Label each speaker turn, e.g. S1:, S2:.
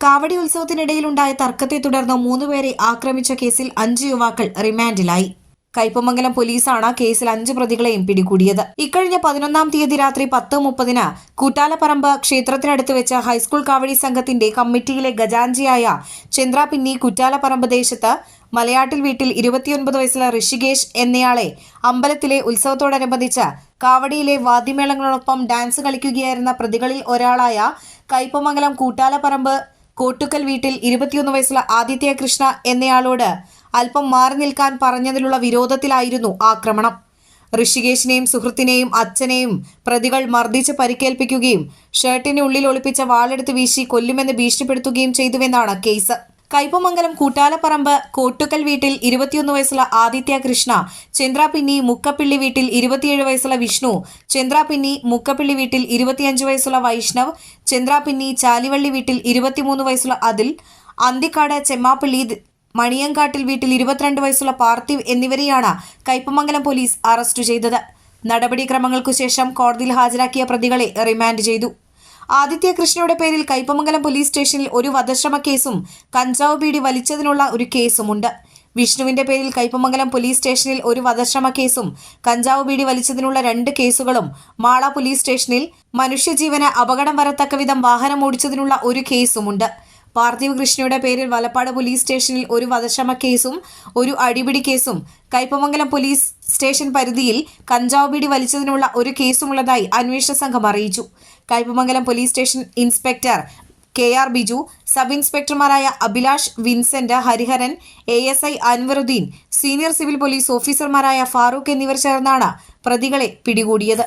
S1: കാവടി ഉത്സവത്തിനിടയിലുണ്ടായ തർക്കത്തെ തുടർന്ന് 3 പേരെ ആക്രമിച്ച കേസിൽ 5 യുവാക്കൾ റിമാൻഡിലായി. കയ്പമംഗലം പോലീസാണ് കേസിൽ 5 പ്രതികളെയും പിടികൂടിയത്. ഇക്കഴിഞ്ഞ 11-ാം തീയതി രാത്രി 10:30 കൂട്ടാലപ്പറമ്പ് ക്ഷേത്രത്തിനടുത്ത് വെച്ച് ഹൈസ്കൂൾ കാവടി സംഘത്തിന്റെ കമ്മിറ്റിയിലെ ഖജാൻജിയായ ചന്ദ്രാപിന്നി കുറ്റാലപ്പറമ്പ് ദേശത്ത് മലയാട്ടിൽ വീട്ടിൽ 29 വയസ്സുള്ള ഋഷികേഷ് എന്നയാളെ അമ്പലത്തിലെ ഉത്സവത്തോടനുബന്ധിച്ച് കാവടിയിലെ വാദ്യമേളങ്ങളോടൊപ്പം ഡാൻസ് കളിക്കുകയായിരുന്ന പ്രതികളിൽ ഒരാളായ കയ്പമംഗലം കൂട്ടാലപ്പറമ്പ് കോട്ടുക്കൽ വീട്ടിൽ 21 വയസ്സുള്ള ആദിത്യ കൃഷ്ണ എന്നയാളോട് അല്പം മാറി നിൽക്കാൻ പറഞ്ഞതിലുള്ള വിരോധത്തിലായിരുന്നു ആക്രമണം. ഋഷികേശിനെയും സുഹൃത്തിനെയും അച്ഛനെയും പ്രതികൾ മർദ്ദിച്ച് പരിക്കേൽപ്പിക്കുകയും ഷർട്ടിനുള്ളിൽ ഒളിപ്പിച്ച വാളെടുത്ത് വീശി കൊല്ലുമെന്ന് ഭീഷണിപ്പെടുത്തുകയും ചെയ്തുവെന്നാണ് കേസ്. കയ്പമംഗലം കൂട്ടാലപ്പറമ്പ് കോട്ടുക്കൽ വീട്ടിൽ 21 വയസ്സുള്ള ആദിത്യ കൃഷ്ണ, ചന്ദ്രാപിന്നി മുക്കപ്പിള്ളി വീട്ടിൽ 27 വയസ്സുള്ള വിഷ്ണു, ചന്ദ്രാപിന്നി മുക്കപ്പിള്ളി വീട്ടിൽ 25 വയസ്സുള്ള വൈഷ്ണവ്, ചന്ദ്രാപിന്നി ചാലിവള്ളി വീട്ടിൽ 23 വയസ്സുള്ള അതിൽ, അന്തിക്കാട് ചെമ്മാപ്പള്ളി മണിയങ്കാട്ടിൽ വീട്ടിൽ 22 വയസ്സുള്ള പാർത്ഥിവ് എന്നിവരെയാണ് കയ്പമംഗലം പോലീസ് അറസ്റ്റ് ചെയ്തത്. നടപടിക്രമങ്ങൾക്കു ശേഷം കോടതിയിൽ ഹാജരാക്കിയ പ്രതികളെ റിമാൻഡ് ചെയ്തു. ആദിത്യ കൃഷ്ണയുടെ പേരിൽ കയ്പമംഗലം പോലീസ് സ്റ്റേഷനിൽ ഒരു വധശ്രമ കേസും കഞ്ചാവ് ബീഡി വലിച്ചതിനുള്ള ഒരു കേസുമുണ്ട്. വിഷ്ണുവിന്റെ പേരിൽ കയ്പമംഗലം പോലീസ് സ്റ്റേഷനിൽ ഒരു വധശ്രമ കേസും കഞ്ചാവ് ബീഡി വലിച്ചതിനുള്ള 2 കേസുകളും, മാള പോലീസ് സ്റ്റേഷനിൽ മനുഷ്യജീവന് അപകടം വരത്തക്ക വിധം വാഹനം ഓടിച്ചതിനുള്ള ഒരു കേസുമുണ്ട്. പാർത്ഥിവ് കൃഷ്ണയുടെ പേരിൽ വലപ്പാട് പോലീസ് സ്റ്റേഷനിൽ ഒരു വധശ്രമ കേസും ഒരു അടിപിടി കേസും, കയ്പമംഗലം പോലീസ് സ്റ്റേഷൻ പരിധിയിൽ കഞ്ചാവ് ബീഡി വലിച്ചതിനുള്ള ഒരു കേസുമുള്ളതായി അന്വേഷണ സംഘം അറിയിച്ചു. Kaipamangalam police station inspector KR Biju, sub ഇൻസ്പെക്ടർമാരായ Abhilash, Vincent, Hariharan, ASI Anwaruddin, senior civil police ഓഫീസർമാരായ ഫാറൂഖ് എന്നിവർ ചേർന്നാണ് പ്രതികളെ പിടികൂടിയത്.